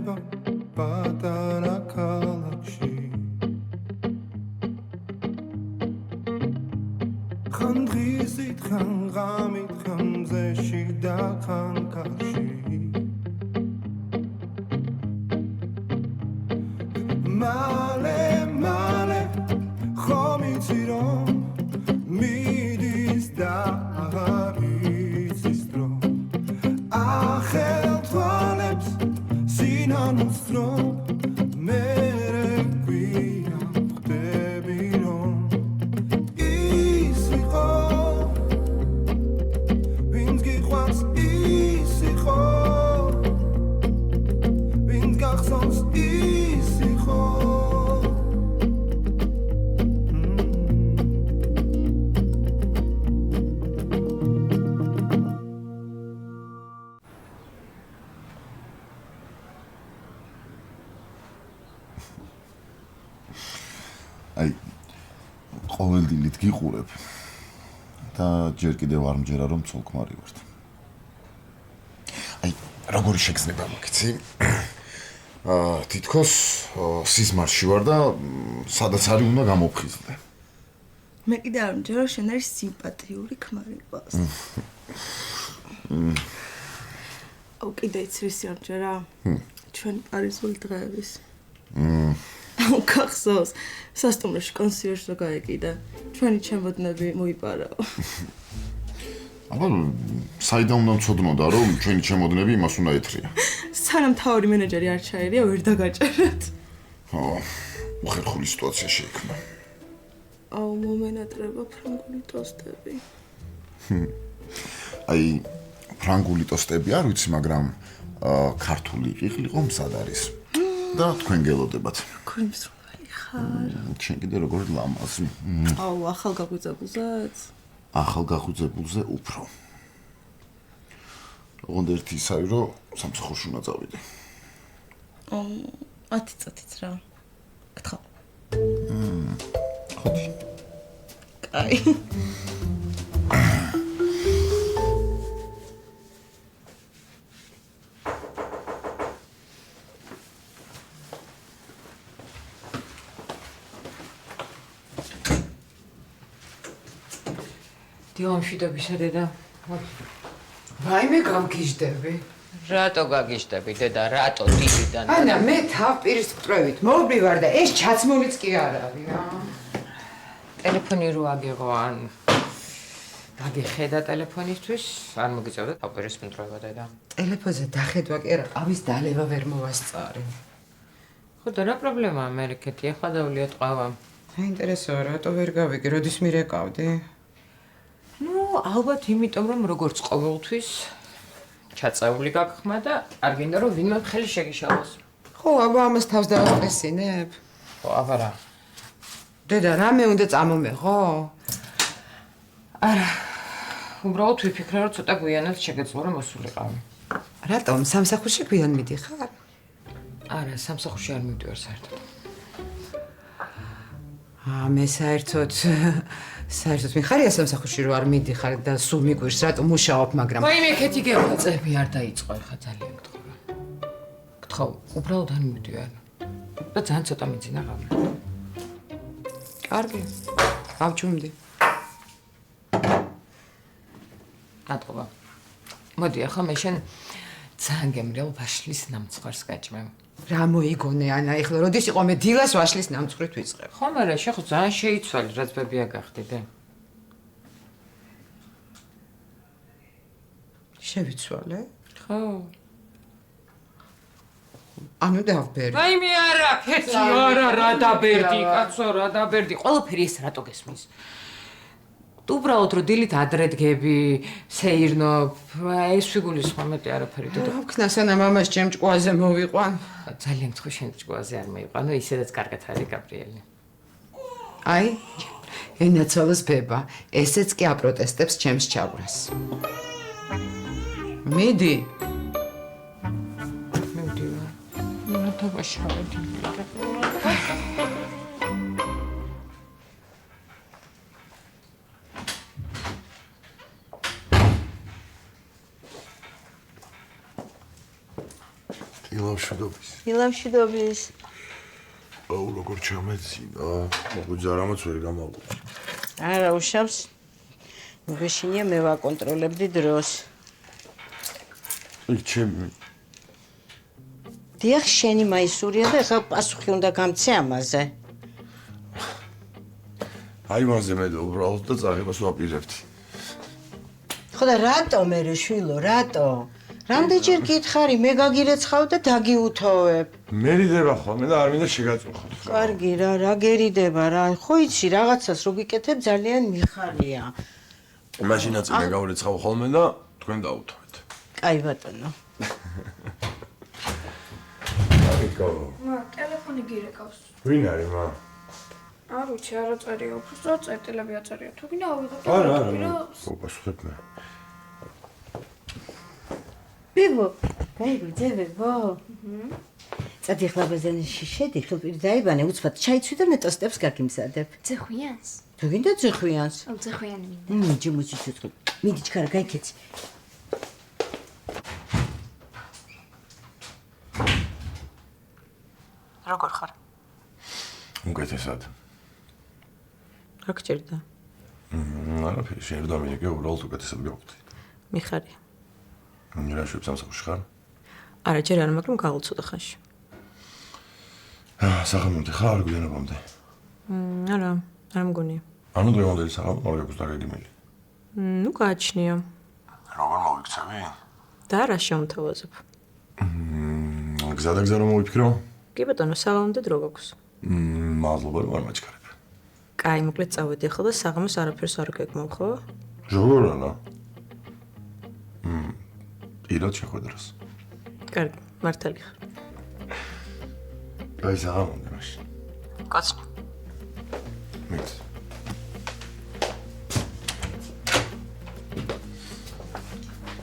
ნება პატარა ქალაქში ხან დღისით ხან ღამით ხან მზეში და ხან კარში მალე მალე ხომ იცი რომ მიდის და აღარ იცის დრო ახელ თვალებს სინანულს რომ მე გვია ხდები რომ ის იყო ვინც გიყვარს ის იყო ვინც გახსოვს ის იყო ყოველ დილით გიყურებ და ჯერ კიდევ არ მჯერა რომ ცოლქმარი ვართ. როგორი შეგრძნება მოგიცი? თითქოს სიზმარში ვარ და სადაც არის უნდა გამოფხიზლდე. მე კიდე არ მჯერა შენ არის სიმპათიური ქმარი ყავს. აუ კიდე იცრისი არ მჯერა? ჩვენ პარიზული დღეების. გახსოვს სასტუმროში კონსიერჟს რო გაეკიდა ჩვენი ჩემოდნები მოიპარაო აბა საიდან უნდა მცოდნოდა რომ ჩვენი ჩემოდნები იმას უნდა ეთრია სანამ თავი მენეჯერი არ ჩაერია ვერ დაგაჭერეთ უხერხული სიტუაცია შეიქმნა აუ მომენატრება ფრანგული ტოსტები ფრანგული ტოსტები არ ვიცი მაგრამ ქართული ყიყლიყო მზად არის და თქვენ გელოდებათ. ქონს რომელი ხარ? შენ კიდე როგორ ლამაზი. აუ, ახალგაზრდულზეც? ახალგაზრდულზე უფრო. ოღონდ ერთი ისაა, რომ სამსახურში უნდა წავიდე. 10 წუთიც რა. გთხოვ. ხოდი. კაი. ამშვიდობისა დედა. ვაიმე გამგიჟდები. რატო გაგიჟდები დედა, რატო დიდიდან? ანა მე თავპირის მკვლევით მოვბივარ და ეს ჩაცმულიც კი არ არის. ტელეფონი რო აგიღო ან გაგიხედა ტელეფონისთვის, არ მოგიწევდა თავპირის მკვლევა დედა. ტელეფონზე დახედვა კი არა, ყავის დალევა ვერ მოვასწარი. ხო და რა პრობლემაა მერიქეთი, ახლა დავლიოთ ყავა. საინტერესოა, რატო ვერ გავიგე, როდის მირეკავდი? ალბათ იმიტომ რომ როგორც ყოველთვის ჩაწეული გაგხმა და არ გინდა რომ ვინმე ხელი შეგიშალოს. ხო, აბა ამას თავს დავაყრესინებ. ხო, აბა რა. დედა, რამე უნდა წამომეღო? არა. უბრალოდ ვიფიქრე რომ ცოტა გვიანად შეგეძლო რომ მოსულიყავი. რატომ სამსახურში გვიან მიდიხარ? არა, სამსახურში არ მივდივარ საერთოდ. მე საერთოდ მიხარია სამსახურში რომ არ მიდიხარ და სულ მიგვირს რატომ მუშაობ, მაგრამ ვაიმე ქეთი გეღვაწები არ დაიწყო ხა ძალიან გთხოვა. გთხოვ, უბრალოდ არ მივდივარ. და ძალიან ცოტა მიძინა ღამე. კარგი. გავჯუმდი. ატყობა. მოდი ახლა მე შენ ძალიან გემრიელ ვაშლის ნამცხვარს გაჭმევ. რა მოიგონე ანა, ეხლა როდის იყო მე დილას ვაშლის ნამცხრით ვიწყებ. ხო, მაგრამ შე ხო ძალიან შეიცვალე, რაც ბებია გახდიდე. შევიცვალე? ხო. ანუ დავბერდი. ვაიმე არა, ქეთი არა, რა დაბერდი, კაცო, რა დაბერდი. ყველაფერი ეს რატო გესმის? უბრალოდ რომ დილით ადრე დგები, სეირნობ, ეს ფიგულისხმა მეტი არაფერი დედა. ვქნა სანამ ამას ჩემ ჭკუაზე მოვიყვან. ძალიან მთხრი შენ ჭკუაზე არ მოიყვანო, ისედაც კარგად არის გაბრიელი. აი, ენაცვალოს ბება, ესეც კი აპროტესტებს ჩემს ჩავრას. მიდი. მივდივარ. რა დავაშავეთ? ილამშვიდობის. აუ როგორ ჩამეცინა, მოგვიძარამაც ვერ გამაღვიძე. არა უშავს. მოგეშინია მე ვაკონტროლებდი დროს. იქ ჩემი. დიახ, შენი მაისურია და ახლა პასუხი უნდა გამცე ამაზე. აი მასზე მე უბრალოდ და წაღებას ვაპირებდი. ხო და რატო მე შვილო, რატო? რამდენჯერ გითხარი, მე გაგირეცხავ და დაგიუთოვებ. მერიდება ხოლმე და არ მინდა შეგაწუხოთ. კარგი რა გერიდება რა. ხო იცი, რაღაცას რო გიკეთებ ძალიან მიხარია. მაშინაც მე გავრეცხავ ხოლმე და თქვენ დაუთოვეთ. კაი ბატონო. მა, ტელეფონი გირეკავს. ვინ არის მა? არ ვიცი, არა წერია, უბრალოდ წერტილები აწერია. თუ გინდა ავიღოთ. არა. უპასუხებ მე. ბიბო, გაიგრძე ბიბო. წადი ახლა ბაზარში შედი, ხელფირი დაიბანე, უცბად ჩაიცვი და ნეტოსტებს გაგიმზადებ. ძეხვიანს. თუ გინდა ძეხვიანს. აუ, ძეხვიანი მინდა. ჯიმუცი ცოცხლ. მიდი ჩქარა გაიქეცი. როგორ ხარ? უკეთესად. რა გჭირდა? არაფერი, შენ დომინიკე უბრალოდ უკეთესად გავხდი. მიხარია. რა შევ სამსახურში ხარ? არა, ჯერ არა, მაგრამ გაუცოდა ხანში. საღამომდე ხარ, გვიანობამდე. არა, არ მგონია. ანუ დღევანდელი საღამო არ გაქვს დაგეგმილი. ნუ გააჩნია. როგორ მოვიქცევი? და რა შეუნთავაზებ? გზადაგზა რომ მოვიფიქრო? კი ბატონო, საღამომდე დრო გაქვს. მადლობა რომ არ მაჩქარებ. კაი, მოკლედ წავედი ახლა და საღამოს არაფერს არ გეგმავ, ხო? როგორ არა? ირად შეხვედრას. კარგი, მართალი ხარ. აი საღამომდე მაშინ. კაცნი. მით.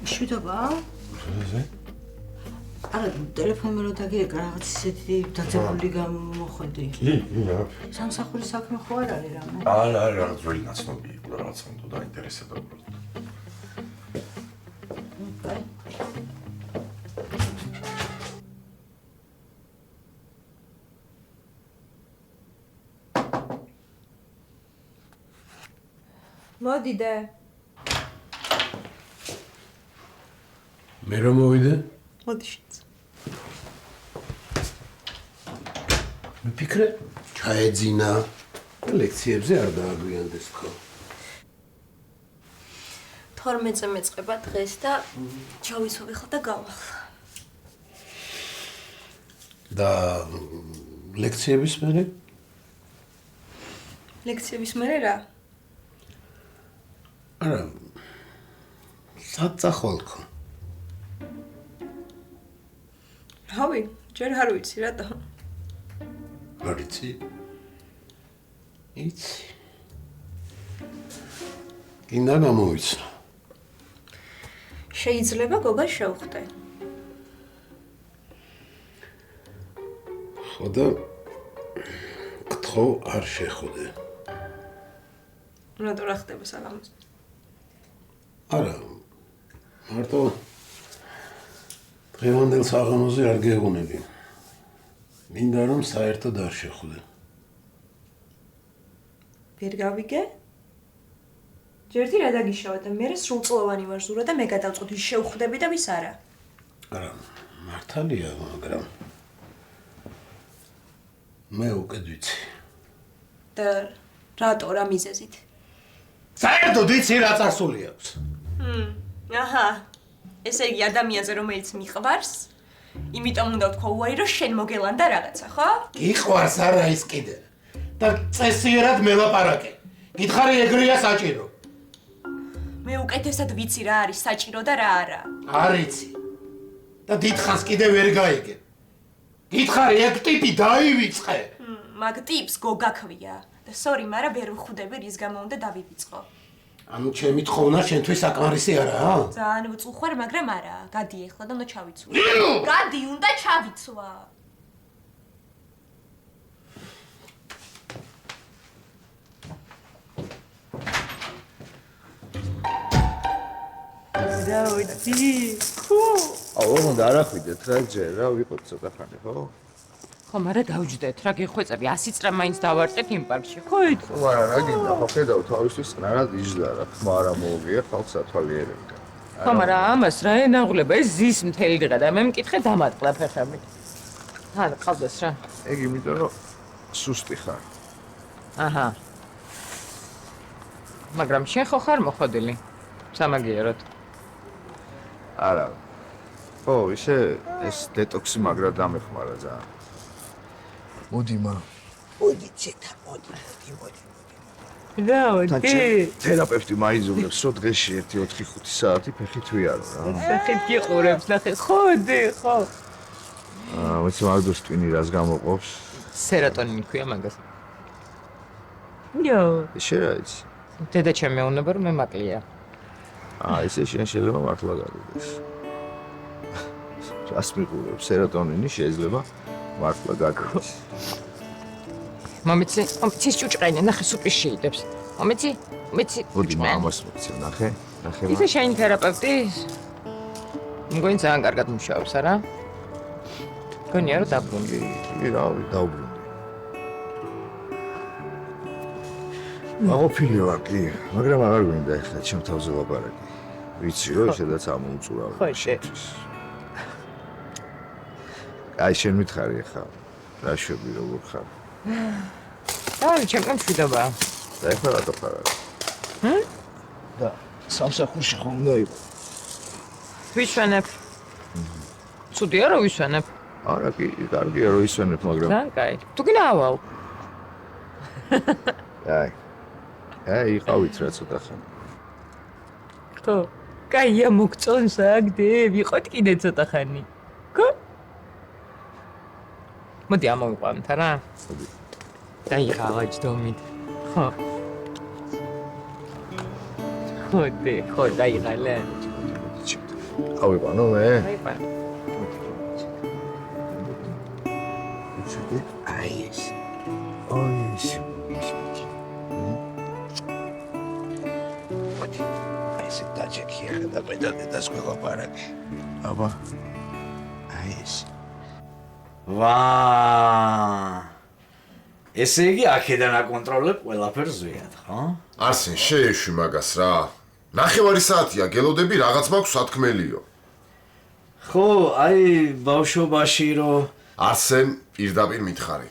შვიდობა? ზე? არა, ტელეფონი რო დაგირეკა, რაღაც ისეთი დაძაბული გამოხედი. კი, რა. სამსახურის საქმე ხო არ არის რამე? არა, რაღაც ძველი ნაცნობი იყო და რაღაც უნდა დაინტერესებდა უბრალოდ. კაი. მოდიდე. მე რომ მოვიდე? მოდიშიც. მიფიქრე, ჩაეძინა. ლექციებზე არ დააგვიანდეს ხო? 12-ზე მეწყება დღეს და ჩავისვავ ახლა და გავალ. და ლექციების მერე? ლექციების მერე რა? არა. საწახვალქო. რავი, ჯერ არ ვიცი რატო. არ იცი? იცი. გინდა გამოვიცნო. შეიძლება გოგა შევხვდე. ხო და გთხოვ არ შეხვდე. რატო რა ხდება საღამოს? არა. მარტო დღევანდელ საღამოზე არ გეღუნები. მინდა რომ საერთოდ არ შეხვდე. ვერ გავიგე? ჯერთი რა დაგიშავა და მე სრულწლოვანი ვარ ზურა და მე გადავწყვიტე ვის შევხვდები და ვის არა. არა, მართალია, მაგრამ მე უკეთ ვიცი. და რატო რა მიზეზით? საერთოდ ვიცი რა წარსული აქვს. აჰა. ესე იგი ადამიანზე რომელიც მიყვარს, იმიტომ უნდა ვთქვა უარი რომ შენ მოგელანდა რაღაცა, ხო? გიყვარს არა ის კიდე. და წესიერად მელაპარაკე. გითხარი ეგრეა საჭირო. მე უკეთესად ვიცი რა არის საჭირო და რა არა. არ იცი. და დიდხანს კიდე ვერ გაიგე. გითხარი ეგ ტიპი დაივიწყე. მაგ ტიპს გოგაქვია და სორი, მაგრამ ვერ ვხვდები რის გამო უნდა დავივიწყო. ანუ ჩემი თხოვნა შენთვის საკმარისი არაა? ძალიან ვწუხარ, მაგრამ არა. გადი ახლა და უნდა ჩავიცვა. გადი, უნდა ჩავიცვა. რა ვიცი? ხო, უნდა არახვიდეთ რა ჯერ რა ვიყოთ ცოტა ხანი ხო? ხო, მაგრამ დავჯდეთ რა გიხვეწები 100 წრე მაინც დავარწეთ იმ პარკში. ხო იტყვი. მაგრამ რა გინდა ხო ხედავ თავისთვის წნარად იჯდა რა ხმა არა მოუღია ხალხს ათვალიერებდა. ხო, მაგრამ ამას რა ენაღვლება ეს ზის მთელი დღე და მე მკითხე დამატყდა ფეხები. ჰა, ყავდეს რა. ეგ იმიტომ რომ სუსტი ხარ. აჰა. მაგრამ შენ ხო ხარ მოხდილი? სამაგიეროდ. არა. ხო, ისე ეს დეტოქსი მაგრა დამეხმარა ძალიან. მოდი მა. მოდი ცეთა, მოდი. რა მოდი? თერაპევტი მაიზურებს, რომ დღეში 1-4-5 საათი ფეხით ვიარო რა. ფეხით გიყურებს, ნახე, ხოდი, ხო. ვიცი მაგდოს ტვინი რას გამოყოფს? სეროტონინი ქვია მაგას. იო, შენ რა იცი? დედა ჩემი მეუბნება რომ მე მაკლია. ისე შენ შეიძლება მართლა გაგიგდეს. რას მიყურებს? სეროტონინი შეიძლება მართლა გაგიგდეს. მომიცი ჭუჭყენი, ნახე სუპი შეიდებს. მომიცი? მოდი მამას მოცი, ნახე. ისე შენი თერაპევტი? მგონი ძალიან კარგად მუშაობს, არა? გონია რომ დაბრუნდი. რავი, დაუბრუნდი. მაგოფილი ვარ კი, მაგრამ აღარ გვინდა ახლა ჩემ თავზე ლაპარაკი. ვიცი რომ ისედაც ამოუწურავ. ხო, შე. აი შენ მითხარი ახლა. რა შვები როგორ ხარ? დავი ჩემთან მშვიდობა. და ახლა რატო ხარ? და სამსახურში ხომ უნდა იყო? ვისვენებ. ცუდია რომ ვისვენებ. არა კი, კარგია რომ ისვენებ, მაგრამ ძალიან კაი. თუ კი ნავალ. აი, იყავით რა ცოტა ხანი. ხო. კაია მოგწონს აგდე, ვიყოთ კიდე ცოტა ხანი. ხო? მოდი ამოვიყვანთ რა. დაიღალა ჯდომით. ხო. ხო, დაიღალე. ავიყვანო მე? აიყვანე. აი ეს. აი ეს. ეს დაჭექი ახლა და პედალედას გველაპარაკი. აბა. აი ეს. ვა! ესე იგი აქედან აკონტროლებ ყველაფერს ზვიად, ხო? არსენ, შეეშვი მაგას რა. ნახევარი საათია გელოდები რაღაც მაქვს სათქმელიო. ხო, აი ბავშვობაში რომ არსენ, პირდაპირ მითხარი.